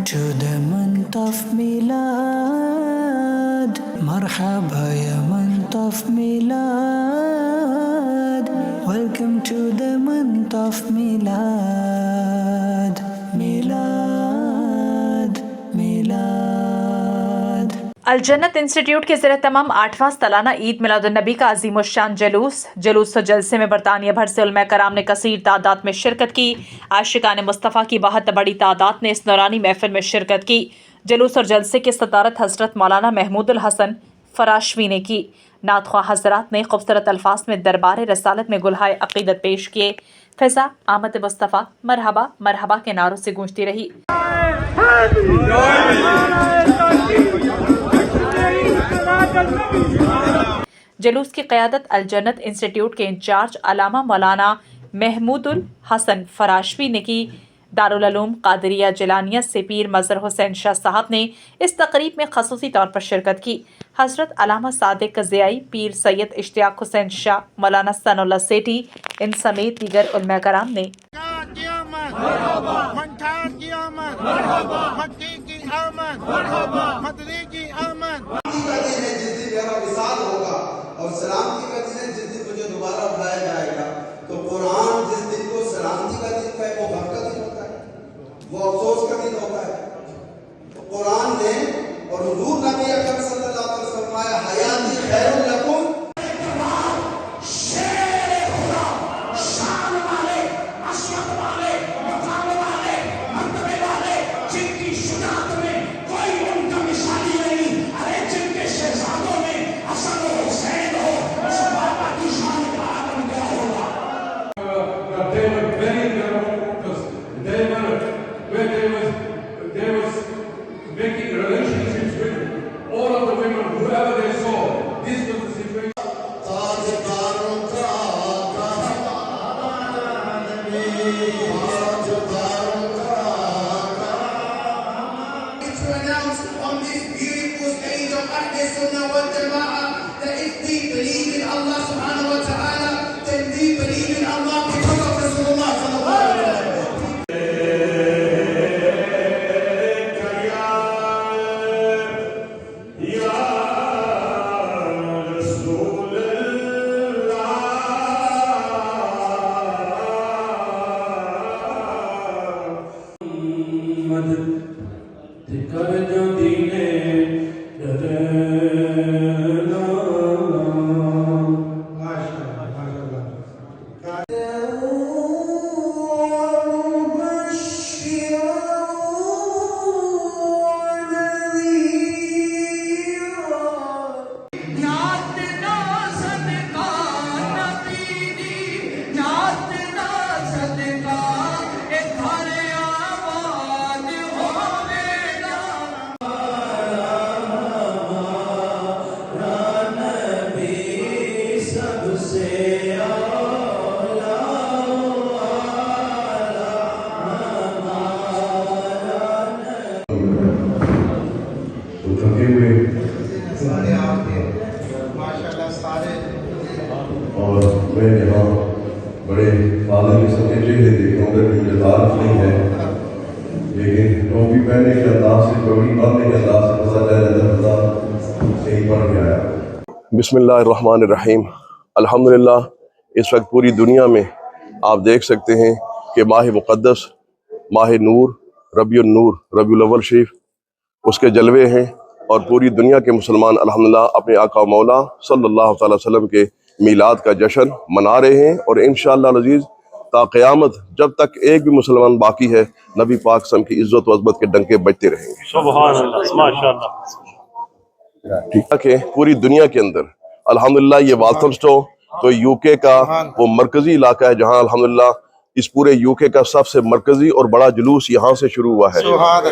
to the month of Milad. Marhaba ya month of Milad. Welcome to the month of Milad. Milad, Milad. الجنت institute کے زیر تمام 8واں سالانہ عید میلاد النبی کا عظیم الشان جلوس و جلسے میں برطانیہ بھر سے علماء کرام نے کثیر تعداد میں شرکت کی۔ عاشقان مصطفیٰ کی بہت بڑی تعداد نے اس نورانی محفل میں شرکت کی۔ جلوس اور جلسے کی صدارت حضرت مولانا محمود الحسن فراشوی نے کی۔ نعت خواہ حضرات نے خوبصورت الفاظ میں دربار رسالت میں گلہائے عقیدت پیش کیے۔ فضا آمد مصطفیٰ مرحبا مرحبا کے نعروں سے گونجتی رہی۔ جلوس کی قیادت الجنت انسٹیٹیوٹ کے انچارج علامہ مولانا محمود الحسن فراشوی نے کی۔ دارالعلوم قادریہ جیلانیہ سے پیر مظہر حسین شاہ صاحب نے اس تقریب میں خصوصی طور پر شرکت کی۔ حضرت علامہ صادق قزیائی، پیر سید اشتیاق حسین شاہ، مولانا ثنا اللہ سیٹھی، ان سمیت دیگر علماء کرام نے اور سلامتی کا دن ہے جس دن مجھے دوبارہ اٹھایا جائے گا، تو قرآن جس دن کو سلامتی کا دن ہے وہ غم کا دن ہوتا ہے، وہ افسوس کا دن ہوتا ہے۔ تو قرآن نے اور حضور نبی اکرم صلی اللہ علیہ وسلم فرمایا حیاتی خیر لکم۔ اور میں یہاں بڑے فاضل قسم کے چہرے دیکھ رہا ہوں کہ مجھے تعارف نہیں ہے، لیکن ٹوپی پہننے کے انداز سے، ٹوپی باندھنے کے انداز سے پتہ چل رہا ہے صحیح پڑھ کے آیا۔ بسم اللہ الرحمن الرحیم۔ الحمدللہ اس وقت پوری دنیا میں آپ دیکھ سکتے ہیں کہ ماہ مقدس، ماہ نور، ربیع النور، ربیع الاول شریف اس کے جلوے ہیں، اور پوری دنیا کے مسلمان الحمدللہ اپنے آقا و مولا صلی اللہ تعالی وسلم کے میلاد کا جشن منا رہے ہیں، اور انشاءاللہ العزیز تا قیامت جب تک ایک بھی مسلمان باقی ہے نبی پاک صلی اللہ علیہ وسلم کی عزت و عظمت کے ڈنکے بجتے رہیں گے۔ سبحان اللہ، ماشاءاللہ۔ ٹھیک ہے، پوری دنیا کے اندر الحمدللہ یہ والتھمسٹو تو یو کے کا وہ مرکزی علاقہ ہے جہاں الحمدللہ اس پورے یو کے کا سب سے مرکزی اور بڑا جلوس یہاں سے شروع ہوا ہے۔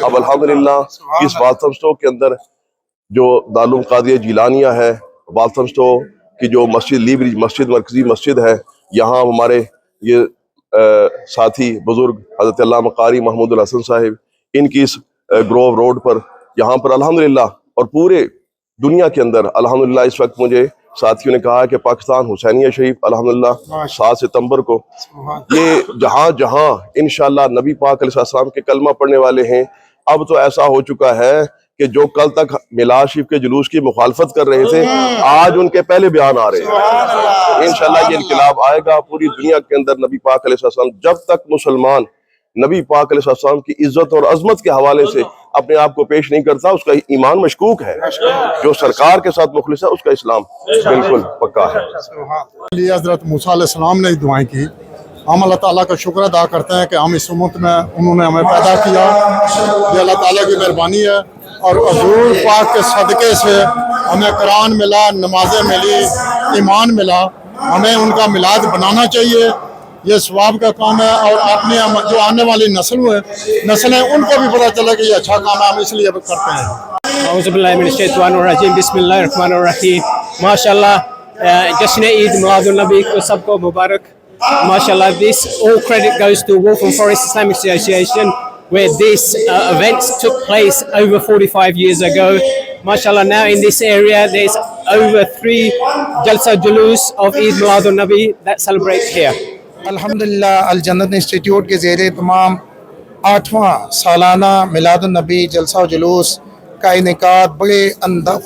اب الحمدللہ اس والتھمسٹو کے اندر جو دارالعلوم قادریہ جیلانیہ ہے، والتھمسٹو کی جو مسجد لی برج مسجد مرکزی مسجد ہے، یہاں ہمارے یہ ساتھی بزرگ حضرت علامہ قاری محمود الحسن صاحب، ان کی اس گروو روڈ پر یہاں پر الحمدللہ اور پورے دنیا کے اندر الحمدللہ اس وقت مجھے ساتھیوں نے کہا کہ پاکستان حسینیہ شریف الحمدللہ 7 ستمبر کو یہ جہاں جہاں انشاءاللہ نبی پاک علیہ السلام کے کلمہ پڑھنے والے ہیں، اب تو ایسا ہو چکا ہے کہ جو کل تک میلاد شریف کے جلوس کی مخالفت کر رہے تھے آج ان کے پہلے بیان آ رہے ہیں۔ انشاءاللہ یہ انقلاب آئے گا پوری دنیا کے اندر۔ نبی پاک علیہ السلام جب تک مسلمان نبی پاک علیہ السلام کی عزت اور عظمت کے حوالے سے اپنے آپ کو پیش نہیں کرتا اس کا ایمان مشکوک ہے، جو سرکار کے ساتھ مخلص ہے اس کا اسلام بالکل پکا ہے۔ لیے حضرت موسیٰ علیہ السلام نے دعائیں کی، ہم اللہ تعالیٰ کا شکر ادا کرتے ہیں کہ ہم اس امت میں انہوں نے ہمیں پیدا کیا، یہ اللہ تعالیٰ کی مہربانی ہے، اور حضور پاک کے صدقے سے ہمیں قرآن ملا، نمازیں ملی، ایمان ملا، ہمیں ان کا میلاد بنانا چاہیے، یہ ثواب کا کام ہے، اور اپنے جو آنے والی نسلیں ان کو بھی پتہ چلے کہ یہ اچھا کام ہے، ہم اس لیے کرتے ہیں۔ اعوذ باللہ من الشیطان الرجیم، بسم اللہ الرحمن الرحیم۔ ماشاءاللہ جشن عید میلاد النبی کو سب کو مبارک۔ MashaAllah, this all credit goes to Waltham Forest Islamic Association, where this events took place over 45 years ago. MashaAllah, now in this area there's over 3 Jalsa Julus of Eid Milad al-Nabi that celebrate here. الحمدللہ الجنت institute کے زیر اہتمام 8واں سالانہ میلاد النبی جلسہ و جلوس کا انعقاد بڑے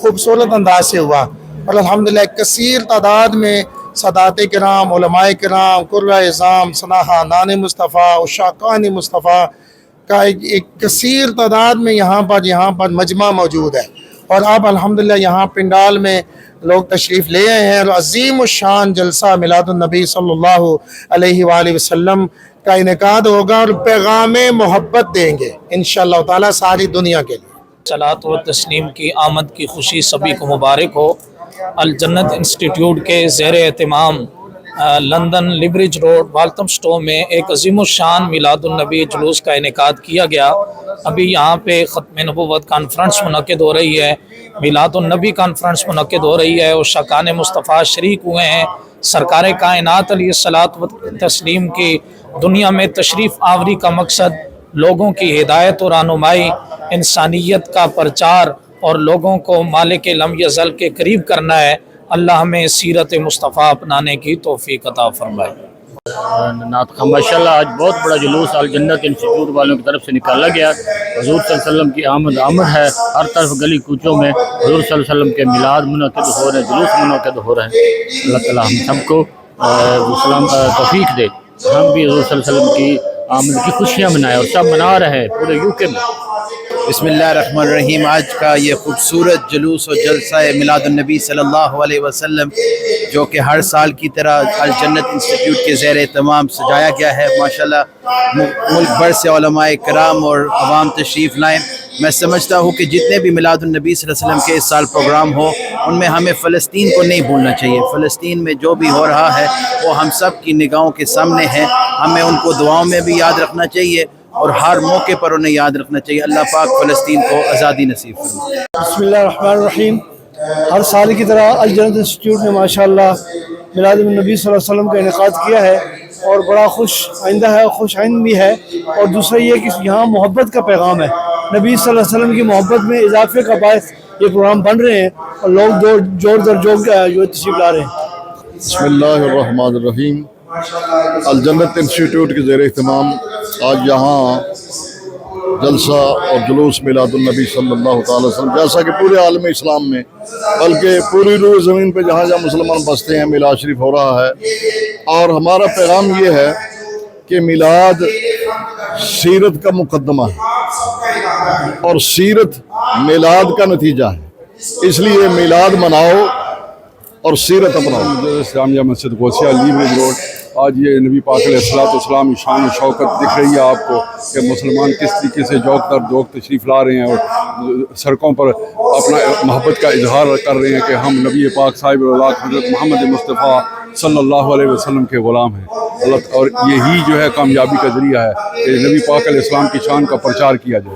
خوبصورت انداز سے ہوا، اور الحمدللہ کثیر تعداد میں سادات کرام، علماء کرام، قرہ اعظام، خاندان مصطفیٰ، عشاقان مصطفیٰ کا ایک کثیر تعداد میں یہاں پر مجمع موجود ہے، اور اب الحمدللہ یہاں پنڈال میں لوگ تشریف لے آئے ہیں، اور عظیم الشان جلسہ میلاد النبی صلی اللہ علیہ وآلہ وسلم کا انعقاد ہوگا، اور پیغام محبت دیں گے انشاءاللہ تعالیٰ ساری دنیا کے لیے۔ صلاۃ و تسلیم کی آمد کی خوشی سبھی کو مبارک ہو۔ الجنت انسٹیٹیوٹ کے زیر اہتمام لندن لیبریج روڈ والتھم سٹور میں ایک عظیم الشان میلاد النبی جلوس کا انعقاد کیا گیا۔ ابھی یہاں پہ ختم نبوت کانفرنس منعقد ہو رہی ہے، میلاد النبی کانفرنس منعقد ہو رہی ہے، اور عشاقان مصطفیٰ شریک ہوئے ہیں۔ سرکار کائنات علیہ الصلوۃ والتسلیم کی دنیا میں تشریف آوری کا مقصد لوگوں کی ہدایت و رہنمائی، انسانیت کا پرچار، اور لوگوں کو مالک لم یزل کے قریب کرنا ہے۔ اللہ ہمیں سیرت مصطفیٰ اپنانے کی توفیق عطا فرمائے۔ ماشاءاللہ آج بہت بڑا جلوس الجنت انسٹیٹیوٹ والوں کی طرف سے نکالا گیا۔ حضور صلی اللہ علیہ وسلم کی آمد ہے، ہر طرف گلی کوچوں میں حضور صلی اللہ علیہ وسلم کے میلاد منعقد ہو رہے ہیں، جلوس منعقد ہو رہے ہیں۔ اللہ تعالیٰ ہم سب کو توفیق دے، ہم بھی حضور صلی اللہ علیہ وسلم کی آمد کی خوشیاں منائیں، اور سب منا رہے ہیں پورے UK میں۔ بسم اللہ الرحمن الرحیم۔ آج کا یہ خوبصورت جلوس و جلسہ میلاد النبی صلی اللہ علیہ وسلم جو کہ ہر سال کی طرح الجنت انسٹیٹیوٹ کے زیر اہتمام سجایا گیا ہے، ماشاءاللہ ملک بھر سے علماء کرام اور عوام تشریف لائیں۔ میں سمجھتا ہوں کہ جتنے بھی میلاد النبی صلی اللہ علیہ وسلم کے اس سال پروگرام ہو ان میں ہمیں فلسطین کو نہیں بھولنا چاہیے۔ فلسطین میں جو بھی ہو رہا ہے وہ ہم سب کی نگاہوں کے سامنے ہے، ہمیں ان کو دعاؤں میں بھی یاد رکھنا چاہیے، اور ہر موقع پر انہیں یاد رکھنا چاہیے۔ اللہ پاک فلسطین کو آزادی نصیب فرمائے۔ بسم اللہ الرحمن الرحیم۔ ہر سال کی طرح الجنت انسٹیٹیوٹ نے ماشاءاللہ میلاد النبی صلی اللہ علیہ وسلم کا انعقاد کیا ہے، اور بڑا خوش آئندہ ہے، خوش آئند بھی ہے، اور دوسرا یہ کہ یہاں محبت کا پیغام ہے، نبی صلی اللہ علیہ وسلم کی محبت میں اضافے کا باعث یہ پروگرام بن رہے ہیں، اور لوگ جوڑ در جوڑ جو تشریف لا رہے ہیں۔ بسم اللہ الرحمن الرحیم۔ الجنت انسٹیٹیوٹ کے زیر اہتمام آج یہاں جلسہ اور جلوس میلاد النبی صلی اللہ تعالی وسلم، جیسا کہ پورے عالم اسلام میں بلکہ پوری روح زمین پہ جہاں جہاں مسلمان بستے ہیں میلاد شریف ہو رہا ہے، اور ہمارا پیغام یہ ہے کہ میلاد سیرت کا مقدمہ ہے، اور سیرت میلاد کا نتیجہ ہے، اس لیے میلاد مناؤ اور سیرت اپناؤ۔ اسلامیہ مسجد غوثیہ لیبریج روڈ، آج یہ نبی پاک علیہ السلام کی شان و شوکت دکھ رہی ہے آپ کو کہ مسلمان کس طریقے سے جوک در جوک تشریف لا رہے ہیں، اور سڑکوں پر اپنا محبت کا اظہار کر رہے ہیں کہ ہم نبی پاک صاحب اولاد حضرت محمد مصطفیٰ صلی اللہ علیہ وسلم کے غلام ہیں، اور یہی جو ہے کامیابی کا ذریعہ ہے کہ نبی پاک علیہ السلام کی شان کا پرچار کیا جائے۔